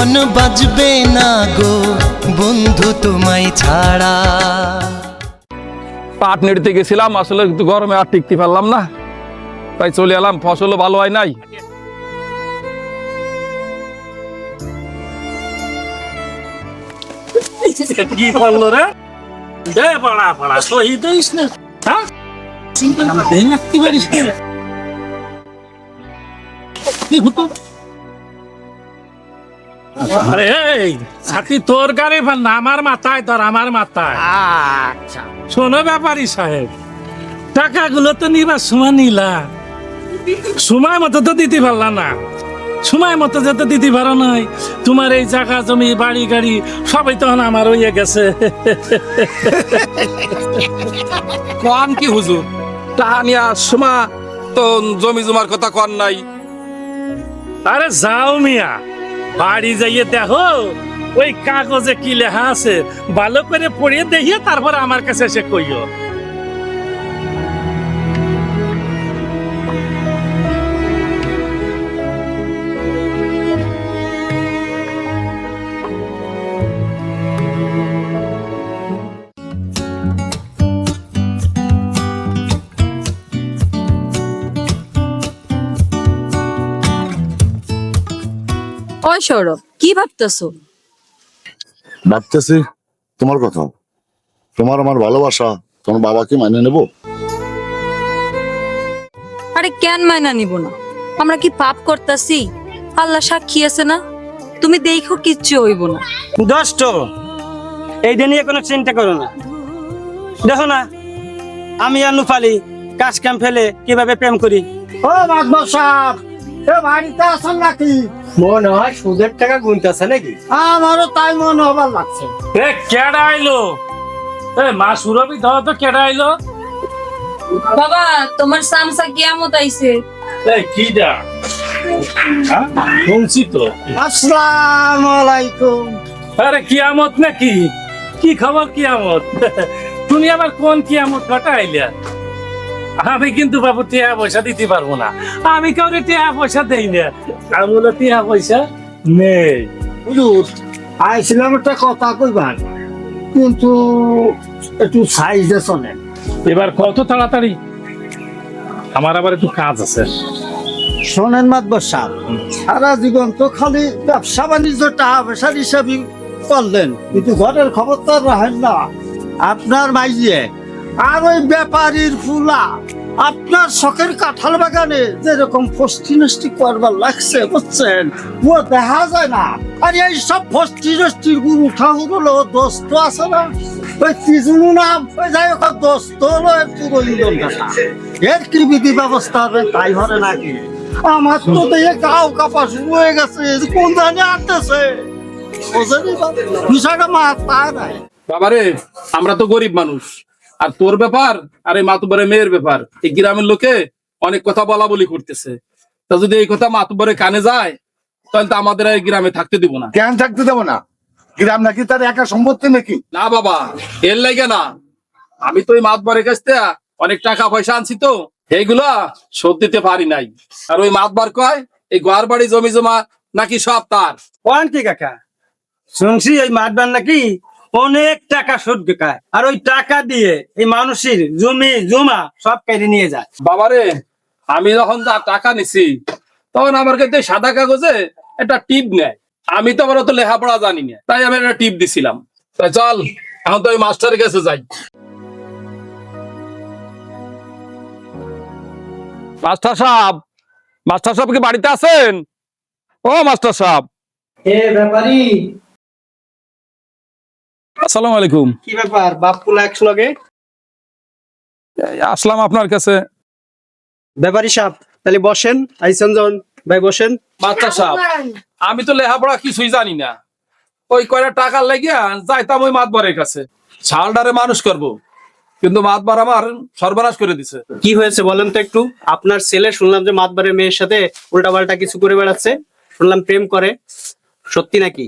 জীবন বাঁচবে না গো বন্ধু তোমায় ছাড়া। পাট নেড়তে গেছিলাম, আসলে একটু গরমে আর টিকতে পারলাম না, তাই চলে এলাম। ফসলও ভালো হয় নাই। কি করলো রে? দে পাড়া পাড়া সহি দিস না, হ্যাঁ? দেখ কি পারিস না? কি হতো? আরে এই ছাতি তোর গাড়ি না, আমার মাথায় ধর, আমার মাথায়। আচ্ছা শোনো ব্যাপারী সাহেব, টাকাগুলো তো নিবার সময় নিলা, সময় মতো তো দিতে পারলা না। সময় মতো যেতে দিতে পারো নাই, তোমার এই জায়গা জমি বাড়ি গাড়ি সবই তখন আমার হয়ে গেছে। কোন কি হুজুর, টাকা নিয়ে সময় তো জমি জমার কথা কোন নাই। আরে যাও মিয়া, বাড়ি যাইয়ে দেখো ওই কাগজে কি লেখা আছে, ভালো করে পড়িয়ে দেখিয়ে তারপর আমার কাছে এসে কইও। ওই সৌরভ, কি ভাবতেছো? ভাবতেছি তোমার কথা, তোমার আমার ভালোবাসা তোমার বাবাকে মানে নেব। আরে কেন মাইনা নিব না? আমরা কি পাপ করতেছি? আল্লাহ সাক্ষী আছে না, তুমি দেখো কিচ্ছু হইব না। দোস্ত, এইটা নিয়ে কোনো চিন্তা করো না। দেখো না আমি আর নুফালি কাজ কাম ফেলে কিভাবে প্রেম করি। ও মাদবর সাহেব, এ বাড়িতে আছেন নাকি? মনে হয় সুদের টাকা গুনতেছে নাকি? আমারও তাই মনে হবার লাগছে। এ কেডা আইলো? এ মা সুরভি ধর তো কেডা আইলো? বাবা, তোমার সামসা কিয়ামত আইছে। এই কিডা? হ্যাঁ শুনছি তো। আসসালামু আলাইকুম। আরে কিয়ামত নাকি? কি খবর কিয়ামত? তুমি আবার কোন কিয়ামত ঘটাইলা? আমি কিন্তু বাবু টিয়া পয়সা দিতে পারবো না, আমি কাউরে টিয়া পয়সা দেই না, আমার টিয়া পয়সা নেই। হুজুর, আইছিলাম একটা কথা কইবার, কিন্তু একটু সাইজে শোনেন। এবার কত তাড়াতাড়ি, আমার আবার একটু কাজ আছে। শোনেন মাদবর সাহেব, সারা জীবন তো খালি ব্যবসা বাণিজ্য টাকা পয়সার হিসাবই করলেন, কিন্তু ঘরের খবর তো আর রাখেন না। আপনার মাইয়ে আর ওই ব্যাপারীর ফুলা আপনার শখের কাঁঠাল বাগানে যেরকম ফষ্টি নষ্টি করবার লাগছে বুঝছেন, ও দেখা যায় না। আর এই সব ফষ্টি নষ্টির গুরু ঠাকুর হলো দোস্ত আছে না, ওই তিজুনু নাম, ওই যাই হোক দোস্ত হলো পুরো ইন্দন দেখা। এর কি বিধি ব্যবস্থা হবে তাই হবে নাকি? আমার তো দেখে গাও কাপা শুরু হয়ে গেছে, কোন জানে আনতেছে বিষয়টা মাথায় নাই। বাবারে, আমরা তো গরিব মানুষ, আর তোর ব্যাপার আর এই মাতুবারের মেয়ের ব্যাপার এই গ্রামের লোকে অনেক কথা বলা বলি করতেছে। তা যদি এই কথা মাতুবারে কানে যায়, তাহলে তো আমাদের এই গ্রামে থাকতে দিব না। কেন থাকতে দেবো না? গ্রাম নাকি তার একা সম্পত্তি নাকি? না বাবা, এর লাগে না, আমি তো এই মাতবারের কাছ থেকে অনেক টাকা পয়সা আনছি, তো এইগুলা শোধ দিতে পারি নাই। আর ওই মাতবার কয় এই ঘর বাড়ি জমি জমা নাকি সব তার। কোন কি কাকা, শুনছি এই মাতবার নাকি অনেক টাকা সুদ খায়, আর ওই টাকা দিয়ে এই মানুষের জমি জমা সব কেড়ে নিয়ে যায়। বাবারে, আমি যখন তার টাকা নিছি তখন আমার কাছে সাদা কাগজে একটা টিপ নেয়। আমি তো আবার অত লেখাপড়া জানি না, তাই আমি একটা টিপ দিছিলাম। তাই চল এখন তো ওই মাস্টারের কাছে যাই। মাস্টার সাহেব, মাস্টার সাহেব কি বাড়িতে আছেন? ও মাস্টার সাহেব। এ ব্যাপারী, আসসালামু আলাইকুম। কি ব্যাপার বাপপুলা একলগে? আসলাম আপনার কাছে। ব্যাপারী সাহেব তাহলে বসেন, আইসন জন ভাই বসেন। মাস্টার সাহেব, আমি তো লেখাপড়া কিছুই জানি না, ওই কয়টা টাকা লাগিয়া যাইতাম ওই মাতবারের কাছে, ছালডারে মানুষ করব, কিন্তু মাতবার আমার সর্বনাশ করে দিছে। কি হয়েছে বলেন তো একটু। আপনার ছেলে শুনলাম যে মাতবারের মেয়ের সাথে উল্টাপাল্টা কিছু করে বেড়াচ্ছে, শুনলাম প্রেম করে, সত্যি নাকি?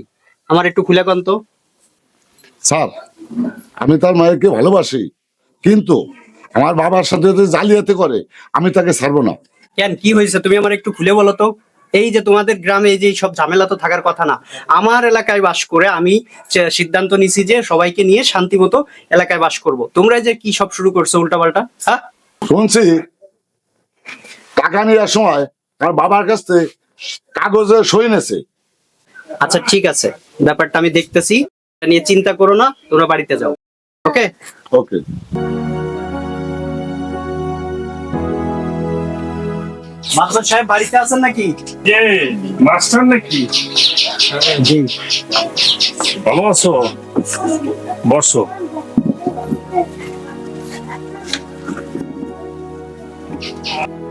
আমার একটু খুলে কন তো। স্যার, আমি তার মায়েরকে ভালোবাসি, কিন্তু আমার বাবার সাথে যদি জালিয়াতি করে আমি তাকে ছাড়বো না। কেন, কি হয়েছে তুমি আমার একটু খুলে বলো তো। এই যে তোমাদের গ্রামে এই যে সব ঝামেলা তো থাকার কথা না, আমার এলাকায় বাস করে আমি সিদ্ধান্ত নিছি যে সবাইকে নিয়ে শান্তি মতো এলাকায় বাস করব। তোমরা যে কি সব শুরু করছো উল্টাপাল্টা, হ্যাঁ? শুনছি টাকা নেওয়ার সময় আমার বাবার কাছ থেকে কাগজে সই নেছে। আচ্ছা ঠিক আছে, ব্যাপারটা আমি দেখতেছি, এটা নিয়ে চিন্তা করো না, তোমরা বাড়িতে যাও। ওকে? ওকে। মাস্টার সাহেব বাড়িতে আছেন নাকি? যে মাস্টার নাকি? জি। ভালো আছো? বসো।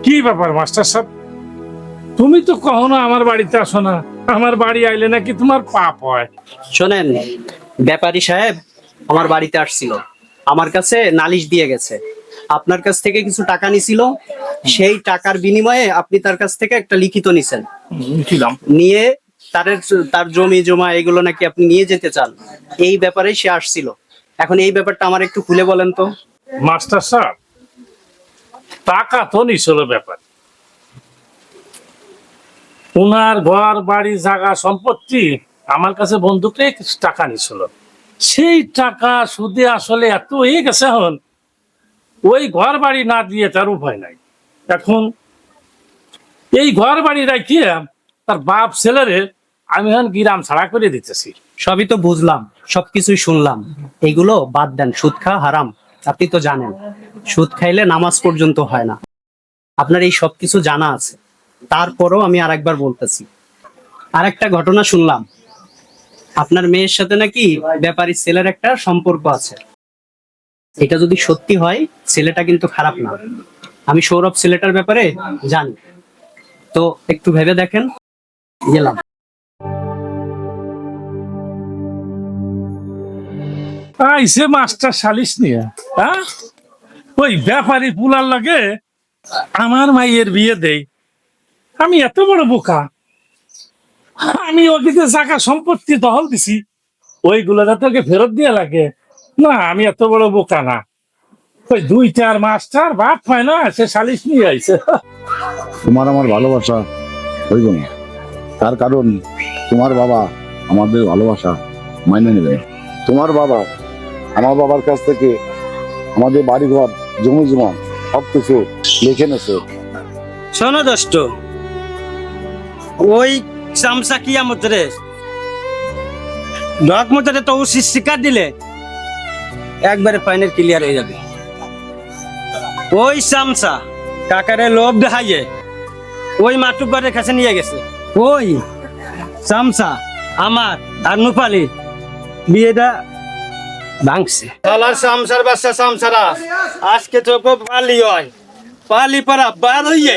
কি ব্যাপার মাস্টার সাহেব, তুমি তো কখনো আমার বাড়িতে আসো না, আমার বাড়ি আইলে নাকি তোমার পাপ হয়? শোনেন, ব্যাপারী সাহেব আমার বাড়িতে আসছিল, আমার কাছে নালিশ দিয়ে গেছে, আপনার কাছ থেকে কিছু টাকা নিছিল, সেই টাকার বিনিময়ে আপনি তার কাছ থেকে একটা লিখিত নিছেন, নিয়ে তার জমি জমা এগুলো নাকি আপনি নিয়ে যেতে চান, এই ব্যাপারে সে আসছিল। এখন এই ব্যাপারটা আমার একটু খুলে বলেন তো। মাস্টার সাহেব, টাকা তো নিছিল ব্যাপার, ওনার ঘর বাড়ি জায়গা সম্পত্তি আমার কাছে বন্ধুক রেখে কিছু টাকা নিছিল, সেই টাকা সুদে আসলে এত হয়ে গেছে, এখন ওই ঘর বাড়ি না দিয়ে তার উপায় নাই। এখন এই ঘর বাড়ি রাখিয়ে তার বাপ ছেলেরে আমি এখন গ্রাম ছাড়া করে দিতেছি। সবই তো বুঝলাম, সবকিছুই শুনলাম, এগুলো বাদ দেন, সুদ খাওয়া হারাম, আপনি তো জানেন সুদ খাইলে নামাজ পর্যন্ত হয় না, আপনার এই সবকিছু জানা আছে, তারপরও আমি আরেকবার বলতেছি, আরেকটা ঘটনা শুনলাম, আপনার মেয়ের সাথে নাকি ব্যাপারী ছেলের একটা সম্পর্ক আছে, এটা যদি সত্যি হয় ছেলেটা কিন্তু খারাপ না, আমি সৌরভ ছেলেটার ব্যাপারে জানি, তো একটু ভেবে দেখেন। গেলাম। আইসে মাস্টার সালিশ নিয়ে, হ্যাঁ, ওই ব্যাপারী পুলার লাগে আমার মাইয়ের বিয়ে দেই। আমি এত বড় বোকা, আমি ওদিকে জায়গা সম্পত্তি দখল দিছি, ওইগুলো যাতে ওকে ফেরত দিয়ে লাগে না, আমি এত বড় বোকা না। ওই 2-4 মাস্টার বাপ হয় না, সে সালিশ নিয়ে আইছে। তোমার আমার ভালোবাসা হইব না, তার কারণ তোমার বাবা আমাদের ভালোবাসা মাইনে নেবে না। তোমার বাবা আমার বাবার কাছ থেকে আমাদের বাড়িঘর জমি জমা সবকিছু লিখে নেছে। শোনো দোস্ত, ওই চামচা কি আমতরে ডক মতরে তো উচিত শিকার দিলে একবারে ফাইনাল ক্লিয়ার হয়ে যাবে। ওই চামচা কাকারে লোভ দেখাইয়ে ওই মাতুব্বারের কাছে নিয়ে গেছে, ওই চামচা আমার আর নুপালি বিয়েটা ভাঙছে। শালার চামচার বাচ্চা চামচারা আজকে তো পালি হয়, পালি পারা বার হইয়ে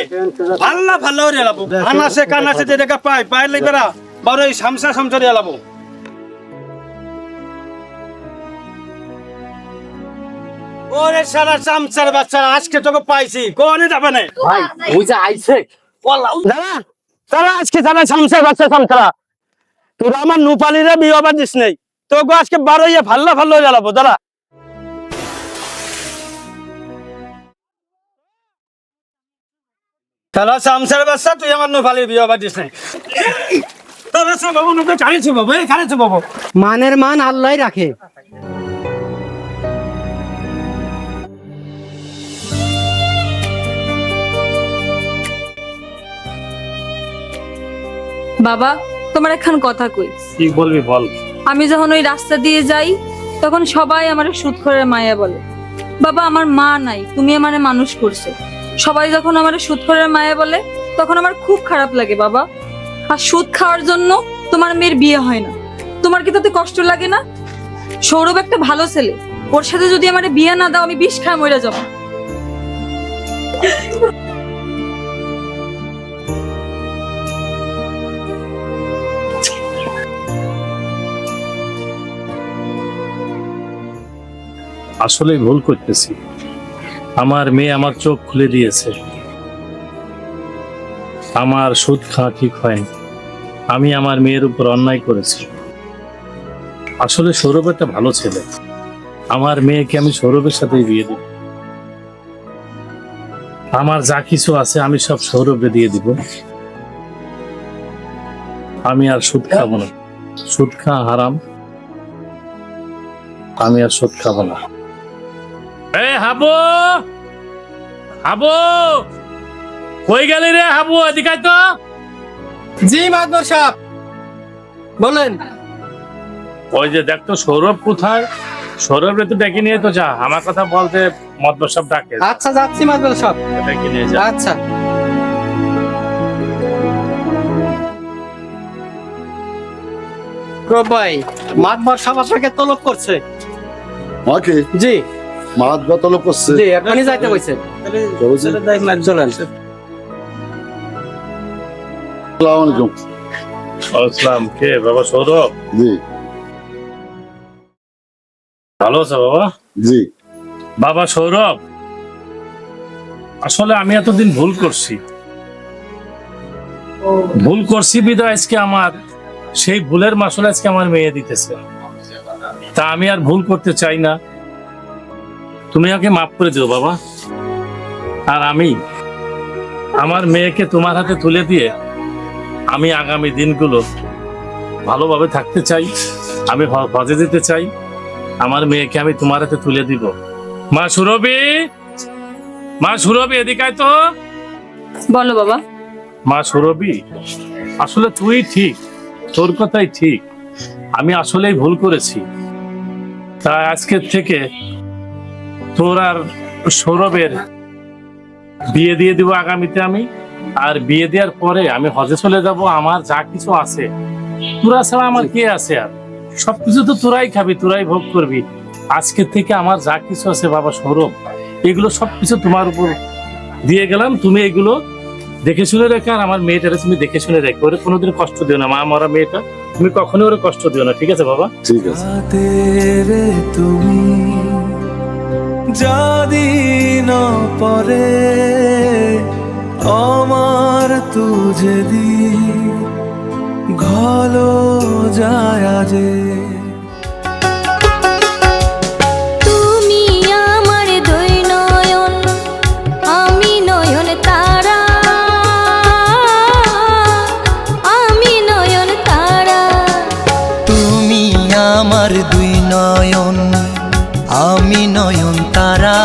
ভাল্লা ভাল্লা হয়ে এলাবো, আনাসে কানাসে যে দেখা পাই পাইলে বেড়া বড় এই সামসা সামসারে এলাবো। ওরে সারা চামচার বাচ্চারা আজকে তোকে পাইছি, কোনে যাবে না ভাই ওই যে আইছে, দাদা তারা আজকে তারা সামসার বাচ্চা সামসারা, তোরা আমার নুপালিরা বিয়ে আবার দিস নেই, তোকে আজকে বার হইয়ে ভাল্লা ভাল্লা হয়ে এলাবো। দাদা তারা সামসার বাচ্চা, তুই আমার নুপালির বিয়ে আবার দিস নেই। মানের মান আল্লাহ রাখে। বাবা, তোমার একখান কথা কই। কি বলবি বল। আমি যখন ওই রাস্তা দিয়ে যাই তখন সবাই আমার সুদখোরের মায়া বলে। বাবা, আমার মা নাই, তুমি আমারে মানুষ করছো, সবাই যখন আমার সুদখোরের মায়া বলে তখন আমার খুব খারাপ লাগে বাবা। আর সুদ খাওয়ার জন্য তোমার মেয়ের বিয়ে হয় না, তোমার কি তাতে কষ্ট লাগে না? সৌরভ একটা ভালো ছেলে, ওর সাথে যদি আমার বিয়ে না দাও আমি বিষ খায় মরে যাবো। আসলে ভুল করতেছি, আমার মেয়ে আমার চোখ খুলে দিয়েছে, আমার সুদ খাওয়া ঠিক হয়নি, আমি আমার মেয়ের উপর অন্যায় করেছি। আসলে সৌরভ একটা ভালো ছেলে, আমার মেয়েকে আমি সৌরভের সাথেই বিয়ে দিব, আমার যা কিছু আছে আমি সব সৌরভে দিয়ে দিব। আমি আর সুদ খাবো না, সুদ খাওয়া হারাম, আমি আর সুদ খাবো না। এ হাবু, হাবু কই গেলি রে হাবু, এদিকে আয় তো। জি মাদবর সাহেব বলেন। ওই যে দেখতো সৌরভ কোথায়, সৌরভ তো ডেকে নিয়ে তো যা, আমার কথা বলতে মতলব সব ডাকে, আচ্ছা যাচ্ছি মাদবর সাহেব। ডেকে নিয়ে যা। আচ্ছা ভাই, মাদবর সাহেব আপনাকে তলব করছে। আমাকে জি মাছ গতল করছে। জি এখনই যাইতে কইছে। চলেন। আসসালামু আলাইকুম। আসসালাম। কে বাবা? সৌরভ। জি ভালো আছো বাবা? জি বাবা সৌরভ, আসলে আমি এতদিন ভুল করছি বিদায় আজকে আমার সেই ভুলের মাসুল আজকে আমার মেয়ে দিতেছে। তা আমি আর ভুল করতে চাই না, তুমি আমাকে মাফ করে দিও বাবা। আর আমি আমার মেয়েকে তোমার হাতে তুলে দিয়ে আমি আগামী দিনগুলো ভালোভাবে থাকতে চাই, আমি হজে যেতে চাই, আমার মেয়েকে আমি তোমার হাতে তুলে দিব। মা সুরভি, মা সুরভি এদিকে আয় তো। বলো বাবা। মা সুরভি, আসলে তুই ঠিক, তোর কথাই ঠিক, আমি আসলেই ভুল করেছি। তাই আজকের থেকে তোর আর সৌরভের বিয়ে দিয়ে দিব আগামীতে আমি। আর বিয়ে দেওয়ার পরে আমি হজে চলে যাব, আমার যা কিছু আছে, তোরা ছাড়া আমার কে আছে? আর সবকিছু তো তোরাই খাবি, তোরাই ভোগ করবি। আজকের থেকে আমার যা কিছু আছে বাবা সৌরভ, এগুলো সবকিছু তোমার উপর দিয়ে গেলাম। তুমি এগুলো দেখে শুনে রেখে, আর আমার মেয়েটারে তুমি দেখে শুনে রেখে, ওরে কোনোদিন কষ্ট দিও না। মা মরা মেয়েটা, তুমি কখনো ওরে কষ্ট দিও না, ঠিক আছে বাবা? ঠিক আছে। রে তুমি যাদিন পরে আমার তুঝে দি ঘলো যায় যে তুমি আমার দুই নয়ন, আমি নয়ন তারা, আমি নয়ন তারা। তুমি আমার দুই নয়ন, আমি নয়ন তারা।